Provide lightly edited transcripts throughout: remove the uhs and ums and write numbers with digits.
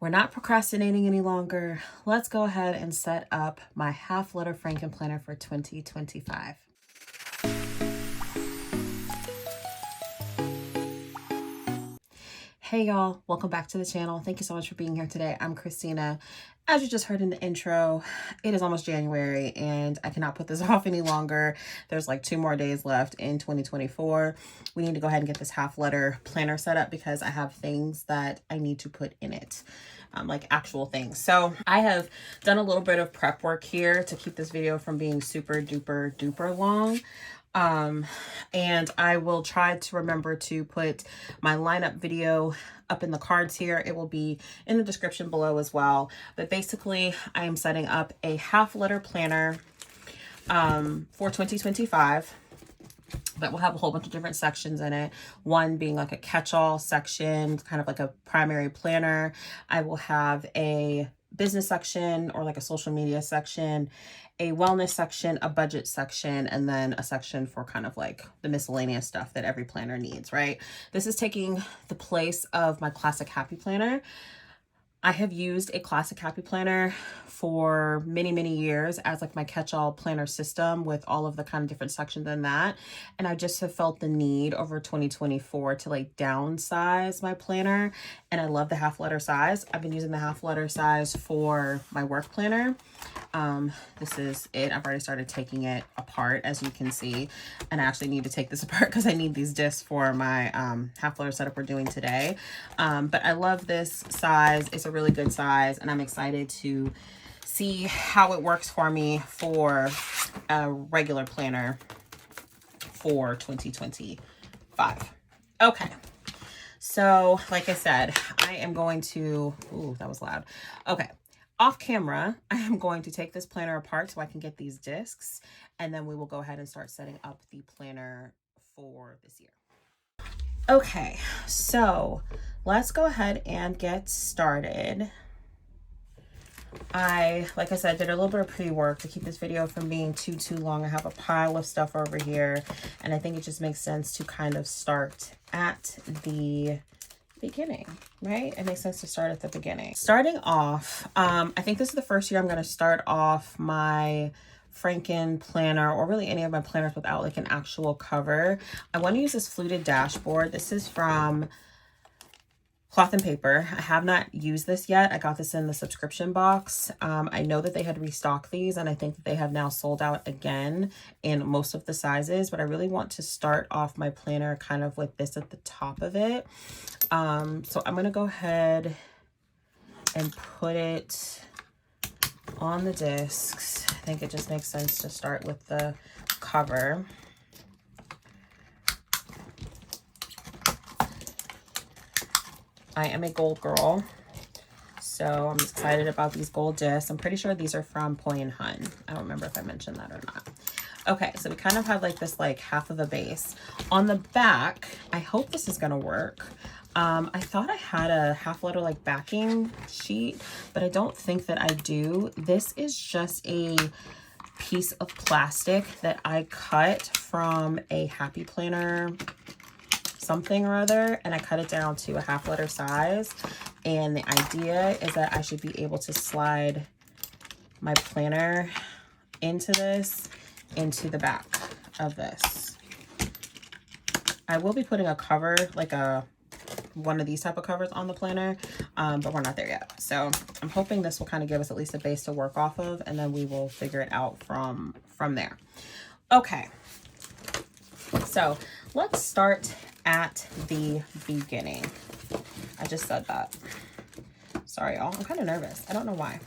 We're not procrastinating any longer. Let's go ahead and set up my half-letter frankenplanner for 2025. Hey y'all, welcome back to the channel. Thank you so much for being here today. I'm Christina. As you just heard in the intro, it is almost January and I cannot put this off any longer. There's like 2 more days left in 2024. We need to go ahead and get this half-letter planner set up because I have things that I need to put in it. Like actual things. So I have done a little bit of prep work here to keep this video from being super duper long. And I will try to remember to put my lineup video up in the cards here. It will be in the description below as well. But basically, I am setting up a half-letter planner for 2025 that will have a whole bunch of different sections in it. One being like a catch-all section, kind of like a primary planner. I will have a business section or like a social media section, a wellness section, a budget section, and then a section for kind of like the miscellaneous stuff that every planner needs, right? This is taking the place of my classic happy planner. I have used a classic happy planner for many years as like my catch-all planner system with all of the kind of different sections in that. And I just have felt the need over 2024 to like downsize my planner. And I love the half-letter size. I've been using the half-letter size for my work planner. This is it. I've already started taking it apart, as you can see. And I actually need to take this apart because I need these discs for my half-letter setup we're doing today. But I love this size. It's a really good size, and I'm excited to see how it works for me for a regular planner for 2025. Okay. So like I said, I am going to, ooh, that was loud. Okay. Off camera, I am going to take this planner apart so I can get these discs, and then we will go ahead and start setting up the planner for this year. Okay, so let's go ahead and get started. Like I said, did a little bit of pre-work to keep this video from being too long. I have a pile of stuff over here, and I think it just makes sense to kind of start at the beginning, right? It makes sense to start at the beginning. Starting off, I think this is the first year I'm going to start off my Franken planner, or really any of my planners, without like an actual cover. I want to use this fluted dashboard. This is from Cloth and Paper. I have not used this yet. I got this in the subscription box. I know that they had restocked these, and I think that they have now sold out again in most of the sizes, but I really want to start off my planner kind of with this at the top of it. So I'm going to go ahead and put it on the discs. I think it just makes sense to start with the cover. I am a gold girl, so I'm excited about these gold discs. I'm pretty sure these are from Poi and Hun. I don't remember if I mentioned that or not. Okay, so we kind of have like this like half of a base. On the back, I hope this is gonna work. I thought I had a half-letter like backing sheet, but I don't think that I do. This is just a piece of plastic that I cut from a happy planner something or other, and I cut it down to a half-letter size. And the idea is that I should be able to slide my planner into the back of this. I will be putting a cover, like one of these type of covers on the planner, but we're not there yet. So I'm hoping this will kind of give us at least a base to work off of, and then we will figure it out from there. Okay, so let's start at the beginning. I just said that. Sorry, y'all. I'm kind of nervous. I don't know why.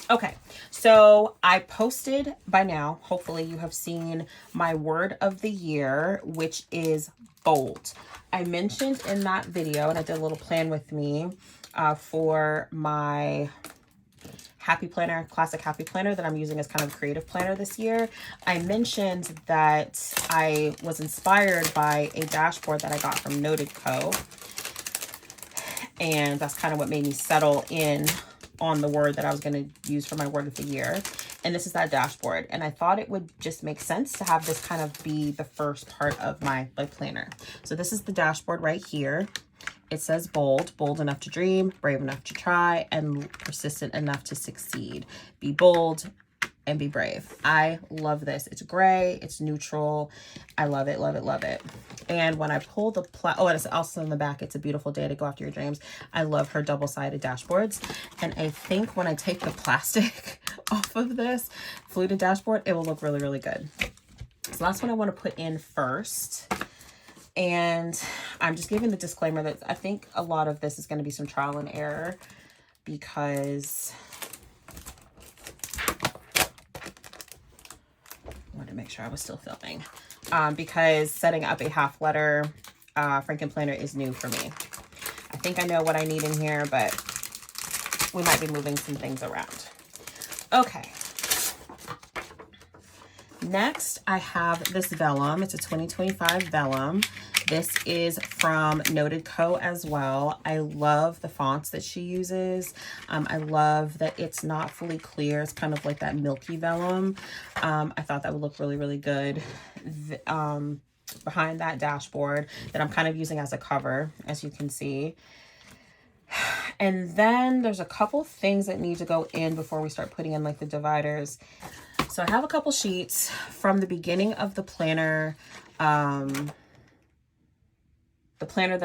Okay, so I posted by now, hopefully you have seen my word of the year, which is bold. I mentioned in that video, and I did a little plan with me for my happy planner, classic happy planner that I'm using as kind of creative planner this year. I mentioned that I was inspired by a dashboard that I got from Noted Co. And that's kind of what made me settle in on the word that I was going to use for my word of the year. And this is that dashboard. And I thought it would just make sense to have this kind of be the first part of my planner. So this is the dashboard right here. It says bold, bold enough to dream, brave enough to try, and persistent enough to succeed. Be bold and be brave. I love this. It's gray, it's neutral. I love it, love it, love it. And when I pull the oh, and it's also in the back, it's a beautiful day to go after your dreams. I love her double-sided dashboards. And I think when I take the plastic off of this fluted dashboard, it will look really, really good. So that's what I want to put in first. And I'm just giving the disclaimer that I think a lot of this is going to be some trial and error, because I wanted to make sure I was still filming, because setting up a half letter frankenplanner is new for me. I think I know what I need in here, but we might be moving some things around. Okay. Next, I have this vellum. It's a 2025 vellum. This is from Noted Co. as well. I love the fonts that she uses. I love that it's not fully clear. It's kind of like that milky vellum. I thought that would look really, really good behind that dashboard that I'm kind of using as a cover, as you can see. And then there's a couple things that need to go in before we start putting in like the dividers. So I have a couple sheets from the beginning of the planner that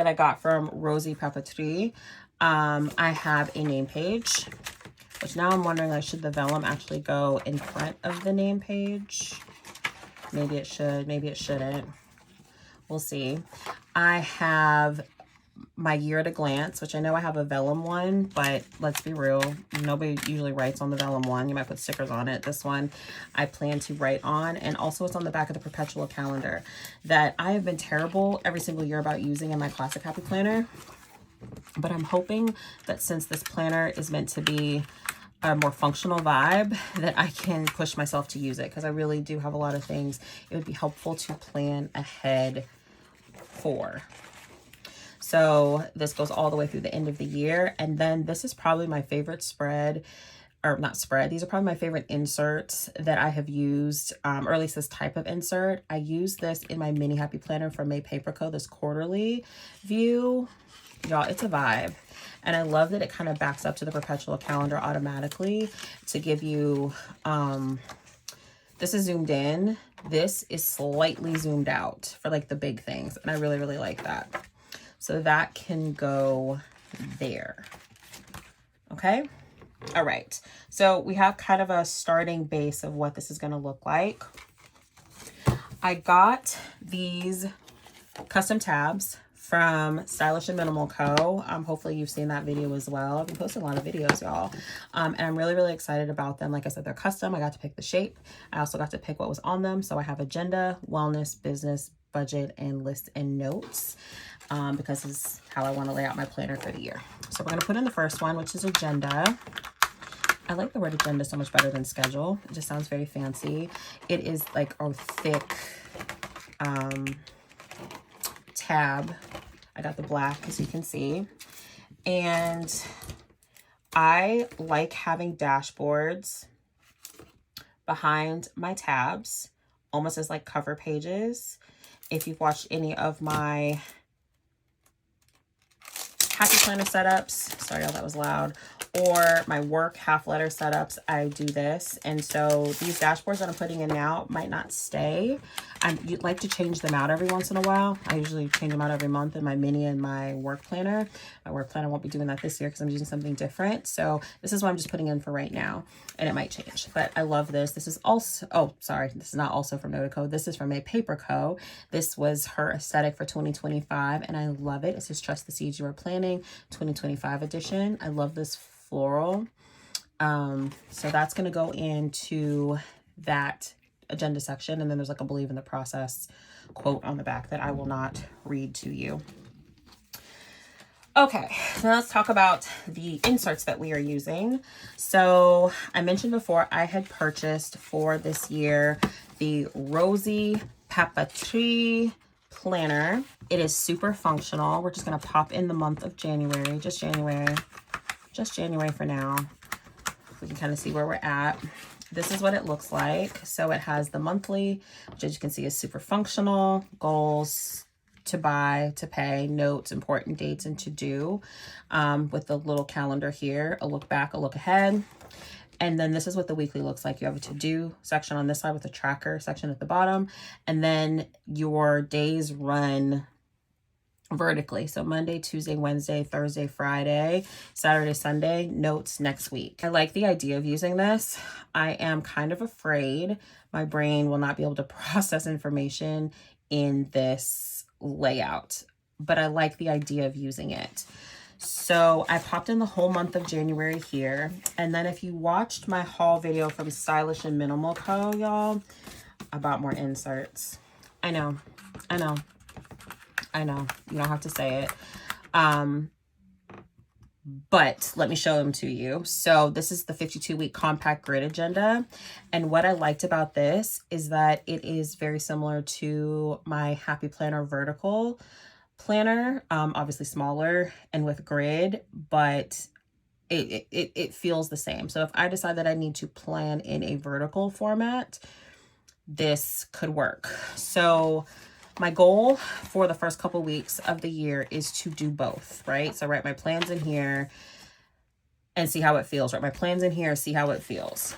I got from Rosie Papeterie. I have a name page, which now I'm wondering, like, should the vellum actually go in front of the name page? Maybe it should, maybe it shouldn't. We'll see. I have my year at a glance, which I know I have a vellum one, but let's be real, nobody usually writes on the vellum one. You might put stickers on it. This one I plan to write on, and also it's on the back of the perpetual calendar that I have been terrible every single year about using in my classic happy planner. But I'm hoping that since this planner is meant to be a more functional vibe, that I can push myself to use it, because I really do have a lot of things it would be helpful to plan ahead for. So this goes all the way through the end of the year. And then this is probably my favorite spread, or not spread. These are probably my favorite inserts that I have used, or at least this type of insert. I use this in my mini happy planner from May Paper Co., this quarterly view. Y'all, it's a vibe. And I love that it kind of backs up to the perpetual calendar automatically to give you, this is zoomed in. This is slightly zoomed out for like the big things. And I really, really like that. So that can go there. Okay. All right. So we have kind of a starting base of what this is going to look like. I got these custom tabs from Stylish and Minimal Co. Hopefully you've seen that video as well. I've been posting a lot of videos, y'all. And I'm really, really excited about them. Like I said, they're custom. I got to pick the shape. I also got to pick what was on them. So I have agenda, wellness, business, budget, and list and notes. Because this is how I want to lay out my planner for the year. So we're going to put in the first one, which is agenda. I like the word agenda so much better than schedule. It just sounds very fancy. It is like a thick tab. I got the black, as you can see. And I like having dashboards behind my tabs, almost as like cover pages. If you've watched any of my happy planner setups, sorry, that was loud, or my work half letter setups, I do this. And so these dashboards that I'm putting in now might not stay. You'd like to change them out every once in a while. I usually change them out every month in my mini and my work planner. My work planner won't be doing that this year because I'm using something different. So this is what I'm just putting in for right now, and it might change, but I love this. This is also, oh, sorry, this is not also from Noted Co. This is from May Paper Co. This was her aesthetic for 2025, and I love it. It says Trust the Seeds You Are Planting 2025 edition. I love this floral. So that's going to go into that agenda section, and then there's like a believe in the process quote on the back that I will not read to you. Okay, now let's talk about the inserts that we are using. So I mentioned before I had purchased for this year the Rosie Papeterie planner. It is super functional. We're just going to pop in the month of January, just January for now. We can kind of see where we're at. This is what it looks like. So it has the monthly, which as you can see is super functional, goals, to buy, to pay, notes, important dates, and to do, with the little calendar here, a look back, a look ahead. And then this is what the weekly looks like. You have a to-do section on this side with a tracker section at the bottom. And then your days run vertically. So Monday, Tuesday, Wednesday, Thursday, Friday, Saturday, Sunday, notes next week. I like the idea of using this. I am kind of afraid my brain will not be able to process information in this layout, but I like the idea of using it. So I popped in the whole month of January here. And then if you watched my haul video from Stylish and Minimal Co, y'all, about more inserts. I know. You don't have to say it. But let me show them to you. So this is the 52-week compact grid agenda. And what I liked about this is that it is very similar to my Happy Planner vertical planner, obviously smaller and with grid, but it feels the same. So if I decide that I need to plan in a vertical format, this could work. So my goal for the first couple weeks of the year is to do both, right? So write my plans in here and see how it feels. Write my plans in here, see how it feels.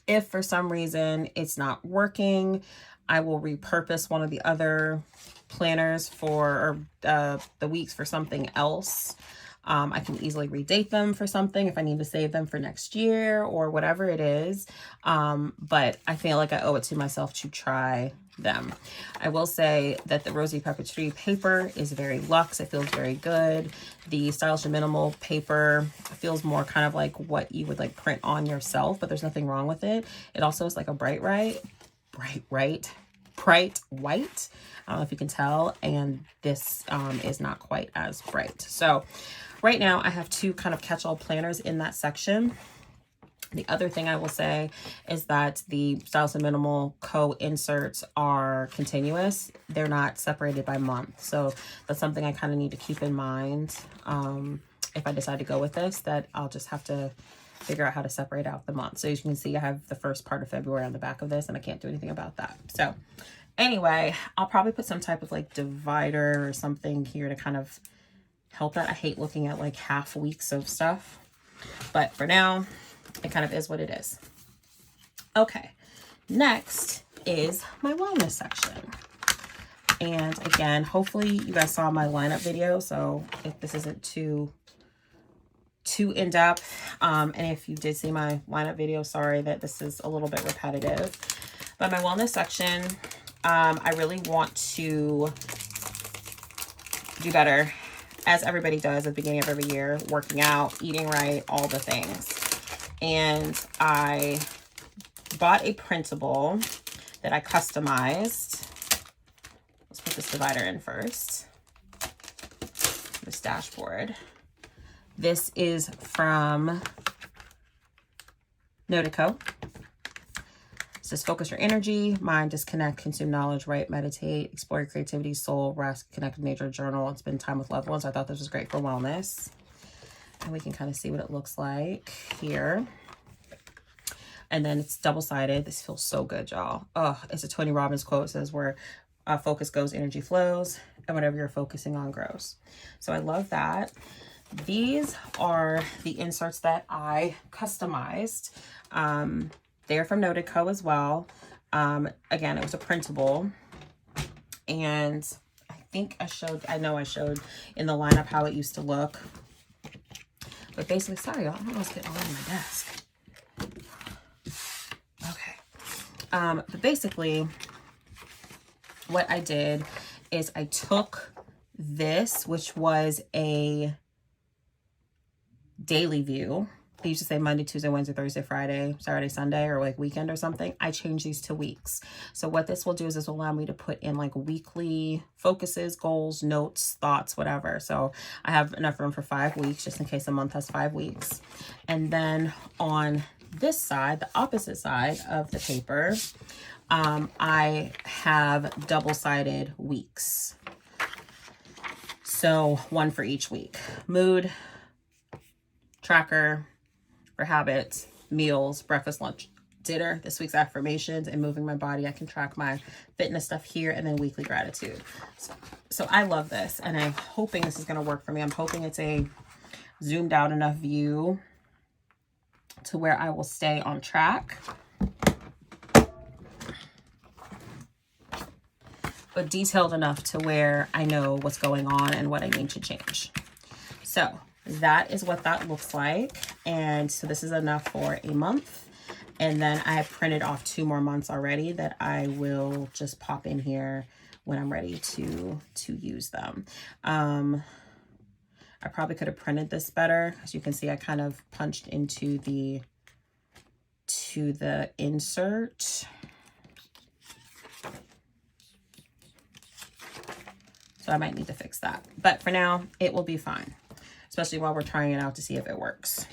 If for some reason it's not working, I will repurpose one of the other planners for the weeks for something else. I can easily redate them for something if I need to save them for next year or whatever it is. But I feel like I owe it to myself to try them. I will say that the Rosy Papeterie paper is very luxe. It feels very good. The Stylish and Minimal paper feels more kind of like what you would like print on yourself, but there's nothing wrong with it. It also is like a bright white. I don't know if you can tell, and this is not quite as bright. So right now I have two kind of catch-all planners in that section. The other thing I will say is that the Stylish and Minimal Co inserts are continuous. They're not separated by month. So that's something I kind of need to keep in mind. If I decide to go with this, that I'll just have to figure out how to separate out the month. So as you can see, I have the first part of February on the back of this, and I can't do anything about that. So anyway, I'll probably put some type of like divider or something here to kind of help that. I hate looking at like half weeks of stuff, but for now, it kind of is what it is. Okay, next is my wellness section. And again, hopefully you guys saw my lineup video, so if this isn't too in-depth, and if you did see my lineup video, sorry that this is a little bit repetitive. But my wellness section, I really want to do better, as everybody does at the beginning of every year, working out, eating right, all the things. And I bought a printable that I customized. Let's put this divider in first. This dashboard. This is from Notico. It says focus your energy, mind, disconnect, consume knowledge, write, meditate, explore your creativity, soul, rest, connect with nature, journal, and spend time with loved ones. I thought this was great for wellness. And we can kind of see what it looks like here. And then it's double-sided. This feels so good, y'all. Oh, it's a Tony Robbins quote. It says where focus goes, energy flows, and whatever you're focusing on grows. So I love that. These are the inserts that I customized. They're from Notico as well. Again, it was a printable. And I know I showed in the lineup how it used to look. But basically, sorry, y'all, I'm almost getting all over my desk. Okay. But basically, what I did is I took this, which was a daily view. They used to say Monday, Tuesday, Wednesday, Thursday, Friday, Saturday, Sunday, or like weekend or something. I changed these to weeks. So what this will do is this will allow me to put in like weekly focuses, goals, notes, thoughts, whatever. So I have enough room for 5 weeks, just in case a month has 5 weeks. And then on this side, the opposite side of the paper, I have double-sided weeks. So one for each week. Mood, tracker, for habits, meals, breakfast, lunch, dinner, this week's affirmations, and moving my body. I can track my fitness stuff here, and then weekly gratitude. So I love this, and I'm hoping this is going to work for me. I'm hoping it's a zoomed out enough view to where I will stay on track, but detailed enough to where I know what's going on and what I need to change. So that is what that looks like. And so this is enough for a month. And then I have printed off 2 more months already that I will just pop in here when I'm ready to use them. I probably could have printed this better. As you can see, I kind of punched into the insert. So I might need to fix that. But for now, it will be fine, especially while we're trying it out to see if it works.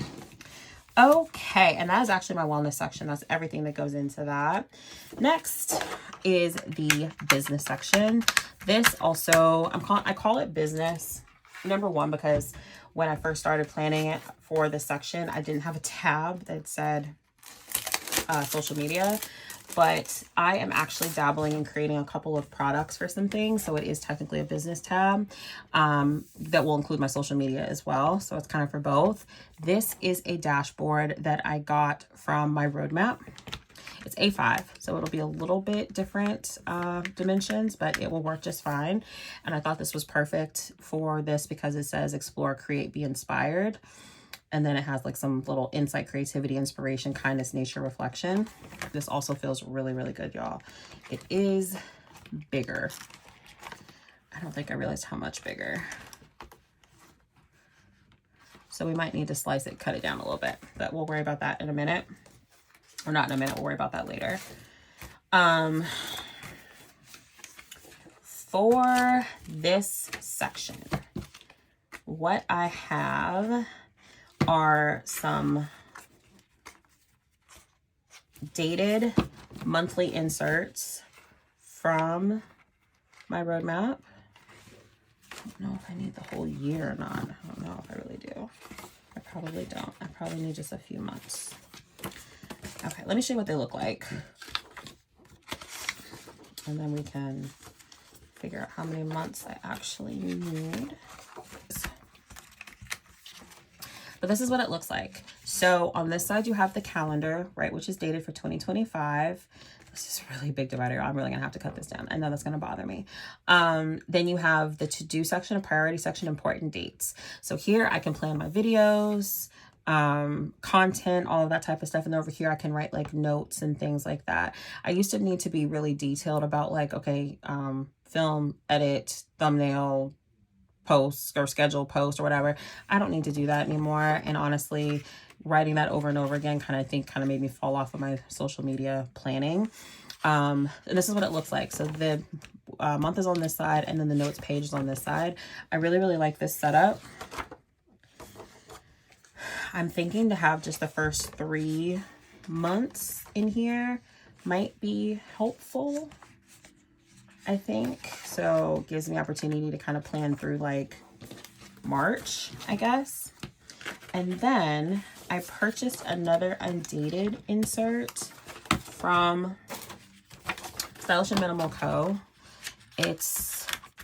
Okay, and that is actually my wellness section. That's everything that goes into that. Next is the business section. This also, I call it business, number one, because when I first started planning it for this section, I didn't have a tab that said social media. But I am actually dabbling in creating a couple of products for some things. So it is technically a business tab that will include my social media as well. So it's kind of for both. This is a dashboard that I got from my roadmap. It's A5, so it'll be a little bit different dimensions, but it will work just fine. And I thought this was perfect for this because it says explore, create, be inspired. And then it has like some little insight, creativity, inspiration, kindness, nature, reflection. This also feels really, really good, y'all. It is bigger. I don't think I realized how much bigger. So we might need to slice it, cut it down a little bit, but we'll worry about that in a minute. Or not in a minute, we'll worry about that later. For this section, what I have are some dated monthly inserts from my roadmap. I don't know if I need the whole year or not. I don't know if I really do. I probably don't. I probably need just a few months. Okay, let me show you what they look like. And then we can figure out how many months I actually need. But this is what it looks like. So on this side, you have the calendar, right, which is dated for 2025. This is a really big divider. I'm really gonna have to cut this down. I know that's gonna bother me. Then you have the to-do section, a priority section, important dates. So here I can plan my videos, content, all of that type of stuff. And over here I can write like notes and things like that. I used to need to be really detailed about like, okay, film, edit, thumbnail, post or schedule post or whatever. I don't need to do that anymore. And honestly, writing that over and over again kind of made me fall off of my social media planning. And this is what it looks like. So the month is on this side, and then the notes page is on this side. I really, really like this setup. I'm thinking to have just the first 3 months in here might be helpful, I think. So it gives me opportunity to kind of plan through like March, I guess. And then I purchased another undated insert from Stylish and Minimal Co. It's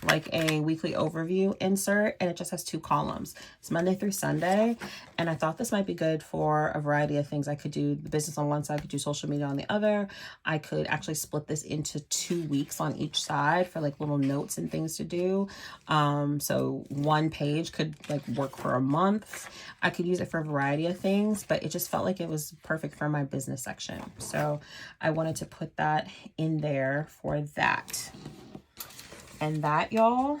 like a weekly overview insert, and it just has 2 columns. It's Monday through Sunday, and I thought this might be good for a variety of things. I could do the business on one side, I could do social media on the other. I could actually split this into 2 weeks on each side for like little notes and things to do. So one page could like work for a month. I could use it for a variety of things, but it just felt like it was perfect for my business section. So I wanted to put that in there for that. And that, y'all,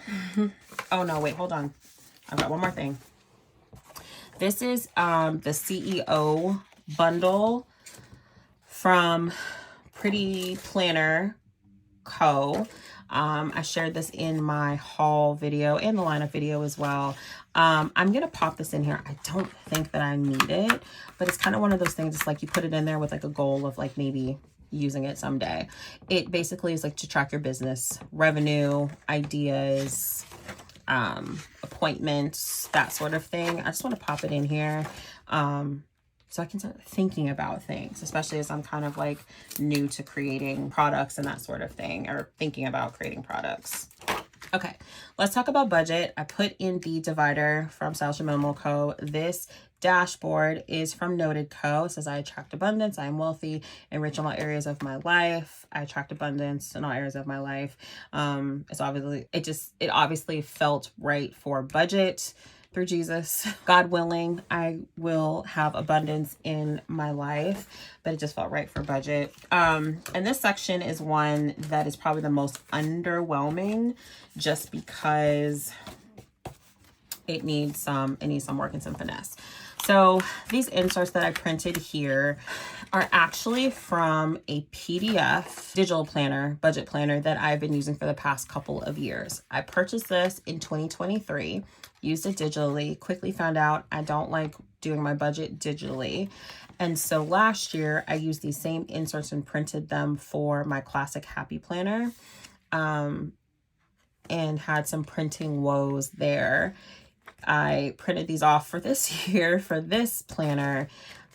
oh no, wait, hold on. I've got one more thing. This is the CEO bundle from Pretty Planner Co. I shared this in my haul video and the lineup video as well. I'm going to pop this in here. I don't think that I need it, but it's kind of one of those things. It's like you put it in there with like a goal of like maybe using it someday. It basically is like to track your business, revenue, ideas, appointments, that sort of thing. I just want to pop it in here. so I can start thinking about things, especially as I'm kind of like new to creating products and that sort of thing, or thinking about creating products. Okay, let's talk about budget. I put in the divider from Stylish and Minimal Co. This dashboard is from Noted Co. It says I attract abundance, I am wealthy, enrich in all areas of my life. I attract abundance in all areas of my life. It obviously felt right for budget. Through Jesus, God willing, I will have abundance in my life, but it just felt right for budget. And this section is one that is probably the most underwhelming, just because it needs some work and some finesse. So these inserts that I printed here are actually from a PDF digital planner, budget planner that I've been using for the past couple of years. I purchased this in 2023, used it digitally, quickly found out I don't like doing my budget digitally. And so last year I used these same inserts and printed them for my classic happy planner, and had some printing woes there. I printed these off for this year for this planner.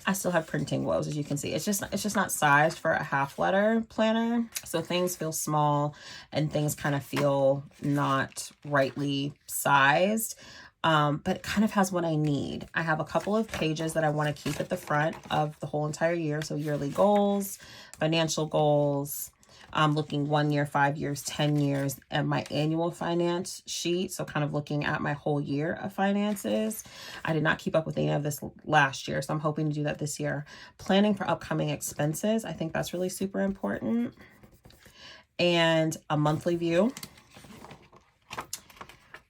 I still have printing woes, as you can see. It's just not sized for a half letter planner. So things feel small and things kind of feel not rightly sized. But it kind of has what I need. I have a couple of pages that I want to keep at the front of the whole entire year. So yearly goals, financial goals, looking 1 year, 5 years, 10 years, and my annual finance sheet. So kind of looking at my whole year of finances. I did not keep up with any of this last year, so I'm hoping to do that this year. Planning for upcoming expenses. I think that's really super important. And a monthly view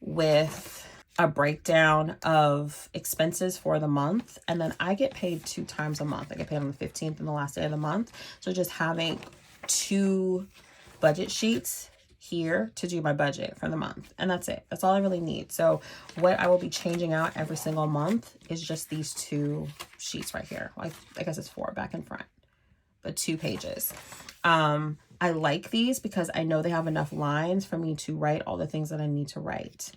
with a breakdown of expenses for the month. And then I get paid 2 times a month. I get paid on the 15th and the last day of the month. So just having 2 budget sheets here to do my budget for the month, and that's it. That's all I really need. So what I will be changing out every single month is just these 2 sheets right here. Like, I guess it's 4 back and front, but 2 pages. I like these because I know they have enough lines for me to write all the things that I need to write.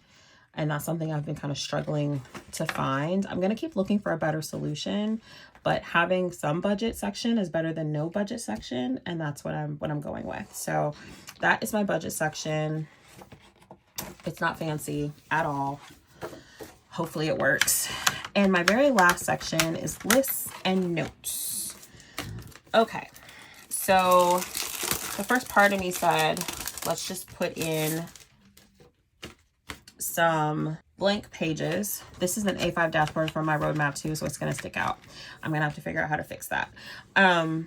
And that's something I've been kind of struggling to find. I'm going to keep looking for a better solution, but having some budget section is better than no budget section. And that's what I'm going with. So that is my budget section. It's not fancy at all. Hopefully it works. And my very last section is lists and notes. Okay. So the first part of me said, let's just put in some blank pages. This is an A5 dashboard from my roadmap too, so it's going to stick out. I'm going to have to figure out how to fix that. So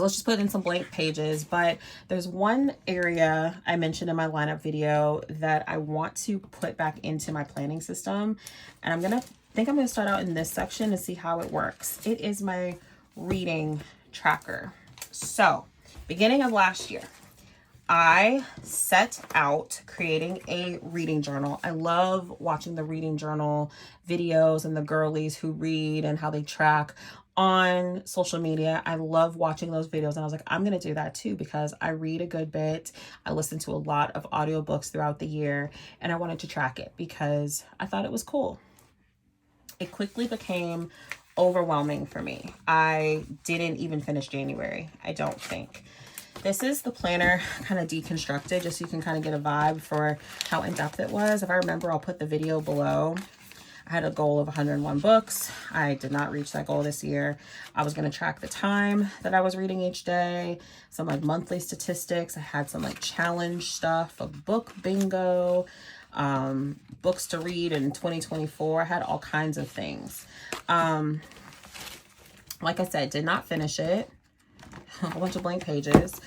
let's just put in some blank pages, but there's one area I mentioned in my lineup video that I want to put back into my planning system. And I'm going to start out in this section and see how it works. It is my reading tracker. So beginning of last year, I set out creating a reading journal. I love watching the reading journal videos and the girlies who read and how they track on social media. I love watching those videos, and I was like, I'm going to do that too because I read a good bit. I listen to a lot of audiobooks throughout the year, and I wanted to track it because I thought it was cool. It quickly became overwhelming for me. I didn't even finish January, I don't think. This is the planner kind of deconstructed, just so you can kind of get a vibe for how in-depth it was. If I remember, I'll put the video below. I had a goal of 101 books. I did not reach that goal this year. I was going to track the time that I was reading each day, some like monthly statistics. I had some like challenge stuff, a book bingo, books to read in 2024. I had all kinds of things. Like I said, did not finish it. A bunch of blank pages.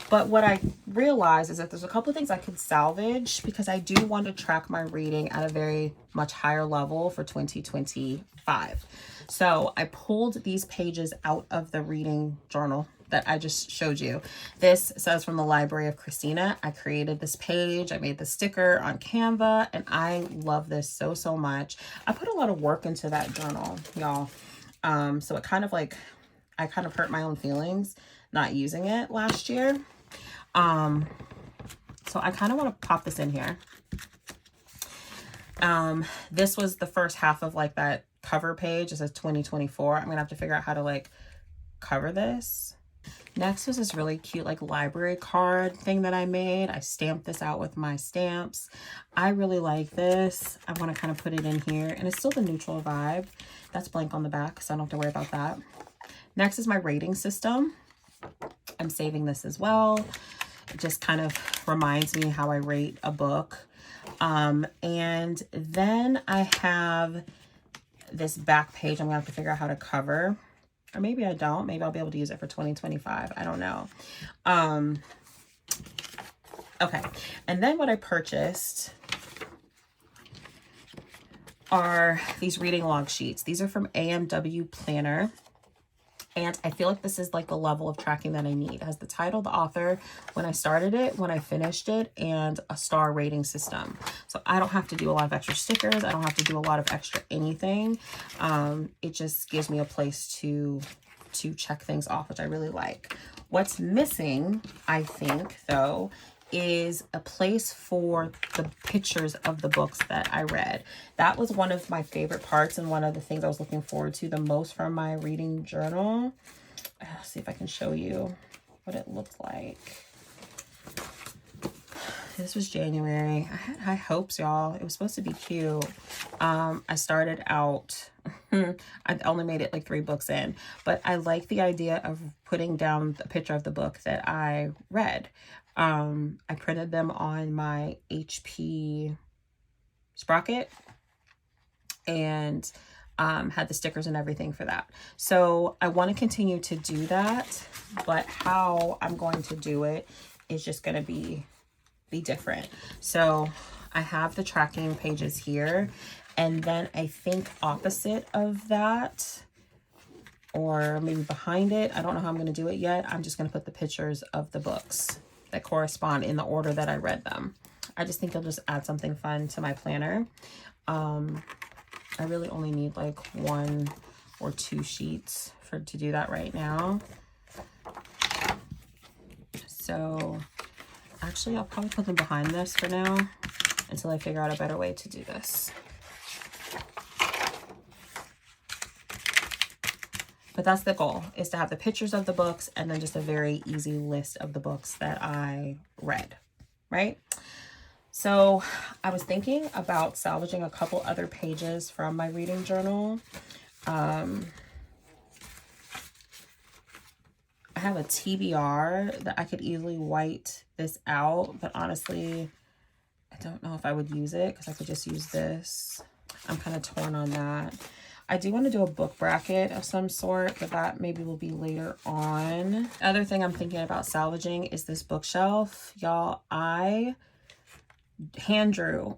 But what I realized is that there's a couple of things I could salvage because I do want to track my reading at a very much higher level for 2025. So I pulled these pages out of the reading journal that I just showed you. This says from the Library of Christina. I created this page. I made the sticker on Canva, and I love this so, so much. I put a lot of work into that journal, y'all. So it kind of like, I kind of hurt my own feelings not using it last year. So I kind of want to pop this in here. This was the first half of like that cover page. It says 2024. I'm gonna have to figure out how to like cover this. Next was this really cute like library card thing that I made. I stamped this out with my stamps. I really like this. I want to kind of put it in here, and it's still the neutral vibe. That's blank on the back, so I don't have to worry about that. Next is my rating system. I'm saving this as well. It just kind of reminds me how I rate a book. And then I have this back page I'm gonna have to figure out how to cover. Or maybe I don't. Maybe I'll be able to use it for 2025. I don't know. Okay. And then what I purchased are these reading log sheets. These are from AMW Planner. And I feel like this is like the level of tracking that I need. It has the title, the author, when I started it, when I finished it, and a star rating system. So I don't have to do a lot of extra stickers. I don't have to do a lot of extra anything. It just gives me a place to check things off, which I really like. What's missing, I think, though, is a place for the pictures of the books that I read. That was one of my favorite parts and one of the things I was looking forward to the most from my reading journal. Let's see if I can show you what it looked like. This was January. I had high hopes, y'all. It was supposed to be cute. I started out, I only made it like 3 books in, but I like the idea of putting down a picture of the book that I read. I printed them on my HP sprocket and had the stickers and everything for that. So I want to continue to do that, but how I'm going to do it is just going to be different. So I have the tracking pages here, and then I think opposite of that, or maybe behind it, I don't know how I'm going to do it yet. I'm just going to put the pictures of the books that correspond in the order that I read them. I just think it'll just add something fun to my planner. I really only need like 1 or 2 sheets to do that right now. So actually, I'll probably put them behind this for now until I figure out a better way to do this. But that's the goal, is to have the pictures of the books and then just a very easy list of the books that I read, right? So I was thinking about salvaging a couple other pages from my reading journal. I have a TBR that I could easily white this out, but honestly, I don't know if I would use it because I could just use this. I'm kind of torn on that. I do want to do a book bracket of some sort, but that maybe will be later on. Other thing I'm thinking about salvaging is this bookshelf. Y'all, I hand drew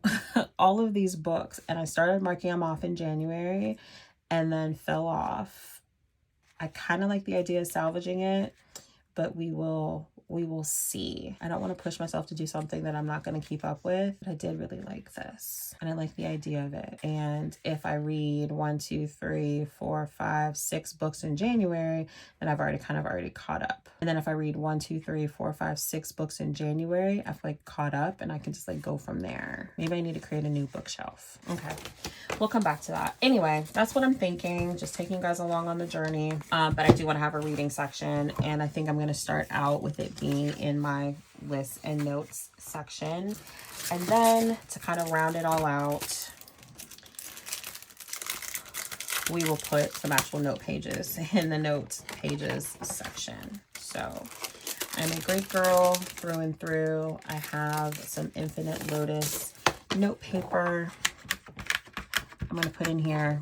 all of these books and I started marking them off in January and then fell off. I kind of like the idea of salvaging it, but we will see. I don't want to push myself to do something that I'm not going to keep up with, but I did really like this and I like the idea of it. And if I read 1, 2, 3, 4, 5, 6 books in January, then I've already caught up. And then if I read 1, 2, 3, 4, 5, 6 books in January, I've like caught up and I can just like go from there. Maybe I need to create a new bookshelf. Okay, we'll come back to that. Anyway, that's what I'm thinking. Just taking you guys along on the journey. But I do want to have a reading section, and I think I'm going to start out with it being in my lists and notes section. And then to kind of round it all out, we will put some actual note pages in the notes pages section. So I'm a great girl through and through. I have some Infinite Lotus note paper I'm going to put in here.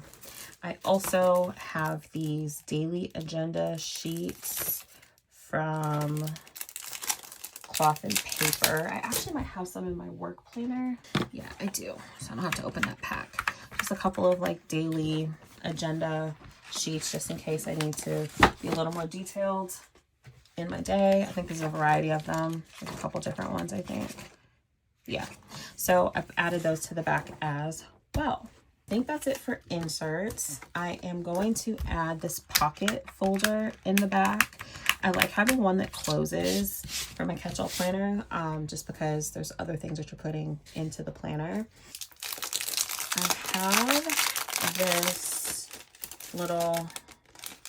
I also have these daily agenda sheets from Cloth and Paper. I actually might have some in my work planner. Yeah, I do. So I don't have to open that pack. Just a couple of like daily agenda sheets just in case I need to be a little more detailed in my day. I think there's a variety of them. There's a couple different ones, I think. Yeah. So I've added those to the back as well. I think that's it for inserts. I am going to add this pocket folder in the back. I like having one that closes for my catch-all planner, just because there's other things that you're putting into the planner. I have this little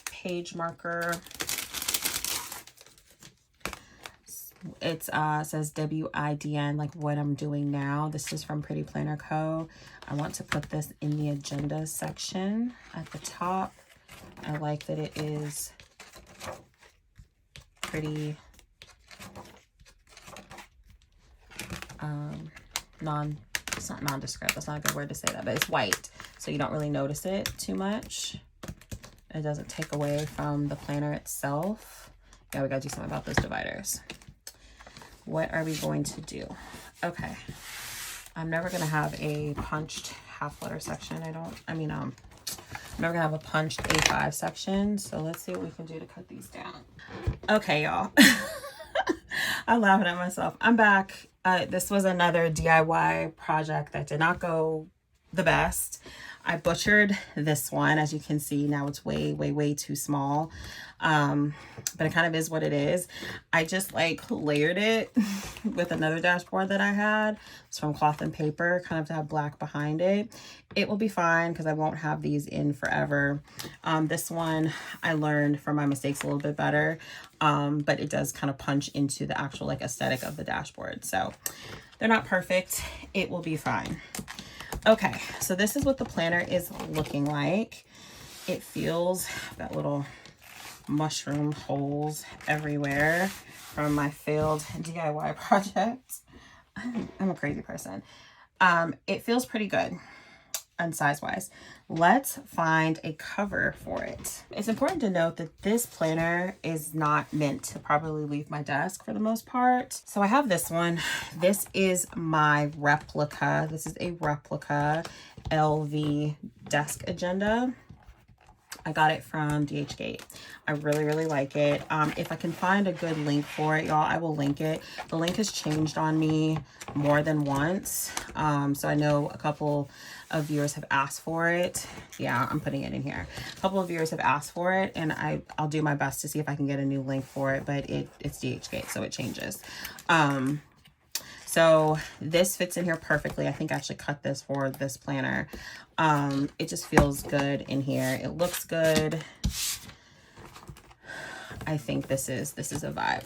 page marker. It says WIDN, like what I'm doing now. This is from Pretty Planner Co. I want to put this in the agenda section at the top. I like that it is pretty it's not nondescript, that's not a good word to say that, but it's white, so you don't really notice it too much. It doesn't take away from the planner itself. Yeah, we gotta do something about those dividers. What are we going to do? Okay, I'm never gonna have a punched half letter section. I'm never gonna have a punched A5 section, so let's see what we can do to cut these down. Okay, y'all. I'm laughing at myself. I'm back. This was another DIY project that did not go the best. I butchered this one. As you can see, now it's way too small. But it kind of is what it is. I just like layered it with another dashboard that I had. It's from Cloth and Paper, kind of to have black behind it. It will be fine because I won't have these in forever. This one I learned from my mistakes a little bit better, but it does kind of punch into the actual like aesthetic of the dashboard. So they're not perfect. It will be fine. Okay, so this is what the planner is looking like. It feels that little mushroom holes everywhere from my failed DIY project. I'm a crazy person. It feels pretty good and size wise. Let's find a cover for it. It's important to note that this planner is not meant to probably leave my desk for the most part. So I have this one. This is my replica. This is a replica LV desk agenda. I got it from DHgate. I really like it. If I can find a good link for it, y'all, I will link it. The link has changed on me more than once. So I know a couple of viewers have asked for it. Yeah, I'm putting it in here. A couple of viewers have asked for it, and I'll do my best to see if I can get a new link for it, but it's DHgate, so it changes. So this fits in here perfectly. I think I actually cut this for this planner. It just feels good in here. It looks good. I think this is a vibe.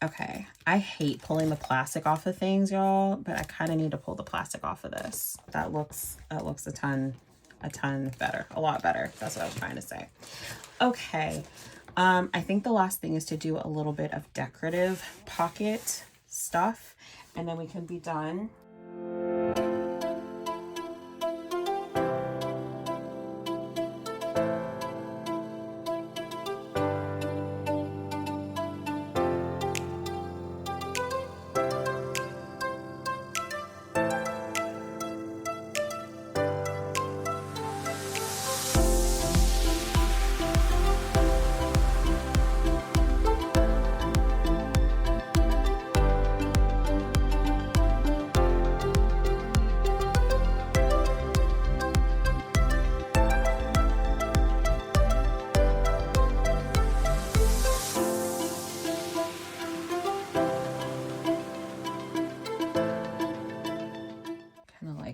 Okay, I hate pulling the plastic off of things, y'all, but I kind of need to pull the plastic off of this. That looks a ton better, a lot better. That's what I was trying to say. Okay, I think the last thing is to do a little bit of decorative pocket stuff, and then we can be done.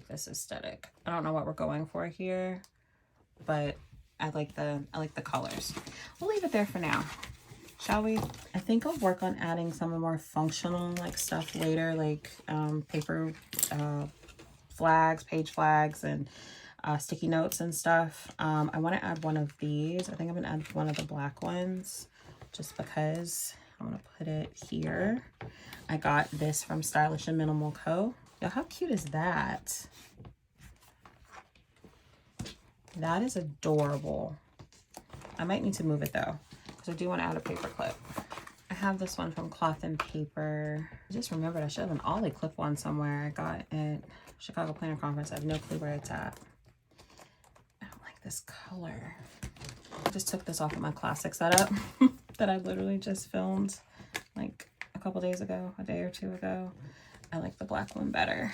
This aesthetic. I don't know what we're going for here, but I like the colors. We'll leave it there for now, shall we? I think I'll work on adding some more functional like stuff later, like paper flags, page flags, and sticky notes and stuff. I want to add one of these. I think I'm gonna add one of the black ones just because. I'm gonna put it here. I got this from Stylish and Minimal Co. Yo, how cute is that? That is adorable. I might need to move it though, because I do want to add a paper clip. I have this one from Cloth and Paper. I just remembered I should have an Ollie clip one somewhere I got at Chicago Planner Conference. I have no clue where it's at. I don't like this color. I just took this off of my classic setup that I literally just filmed like a couple days ago, a day or two ago. I like the black one better.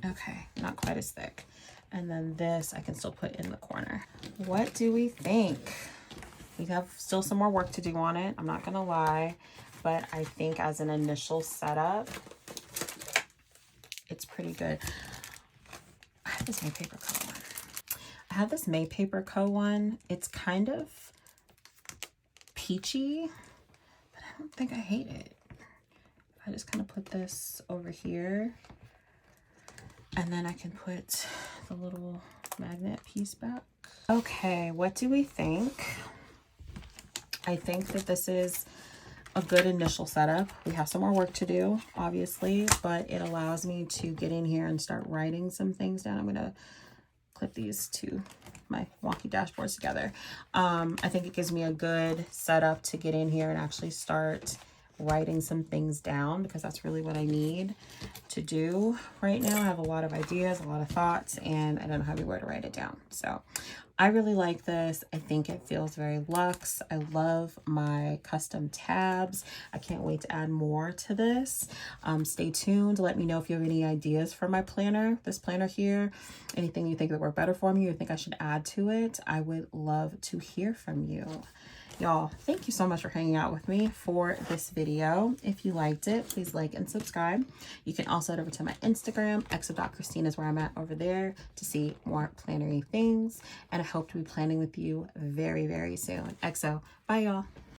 Okay, not quite as thick. And then this I can still put in the corner. What do we think? We have still some more work to do on it, I'm not gonna lie, but I think as an initial setup, it's pretty good. I have this new paper cut one. I have this May Paper Co. one. It's kind of peachy, but I don't think I hate it. I just kind of put this over here, and then I can put the little magnet piece back. Okay, what do we think? I think that this is a good initial setup. We have some more work to do, obviously, but it allows me to get in here and start writing some things down. I'm gonna clip these to my wonky dashboards together. I think it gives me a good setup to get in here and actually start writing some things down, because that's really what I need to do right now. I have a lot of ideas, a lot of thoughts, and I don't know where to write it down. So I really like this. I think it feels very luxe. I love my custom tabs. I can't wait to add more to this. Stay tuned. Let me know if you have any ideas for my planner, this planner here. Anything you think would work better for me, or think I should add to it. I would love to hear from you. Y'all, thank you so much for hanging out with me for this video. If you liked it, please like and subscribe. You can also head over to my Instagram, exo.christina is where I'm at over there, to see more plannery things. And I hope to be planning with you very, very soon. Exo, bye y'all.